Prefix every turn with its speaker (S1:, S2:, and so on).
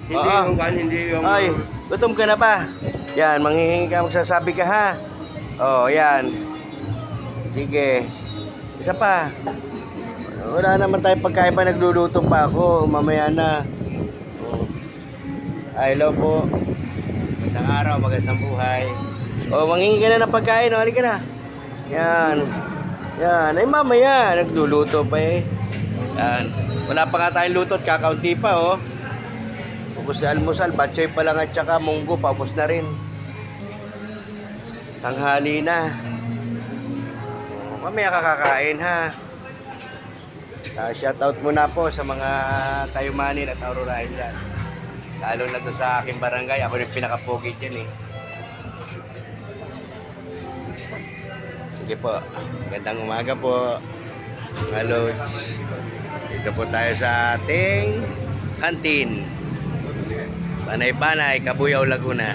S1: Hindi
S2: Oo.
S1: yung kan, hindi yung...
S2: Ay, gutom ka na pa. Yan, manghihingi ka, magsasabi ka ha. Oh, yan. Sige. Isa pa. Wala naman tayong pagkain pa, nagluluto pa ako. Mamaya na. Oh. Ay, hello po. Magandang araw, magandang buhay. Oh, manghingi ka na ng pagkain. Oh, halika na. Yan. Yan. Ay, mamaya. Nagluluto pa eh. Yan. Wala pa nga tayong luto at kakaunti pa oh. Ubus na almusal, batchoy pa lang at saka munggo, paubos na rin. Tanghali na. Mamaya kakakain ha. Shoutout muna po sa mga Tayumanin at Aurora Island. Lalo na to sa aking barangay, ako yung pinakapogi dyan eh. Sige po, magandang umaga po mga lods. Dito po tayo sa ating kantin. Panay-panay, Kabuyaw, Laguna.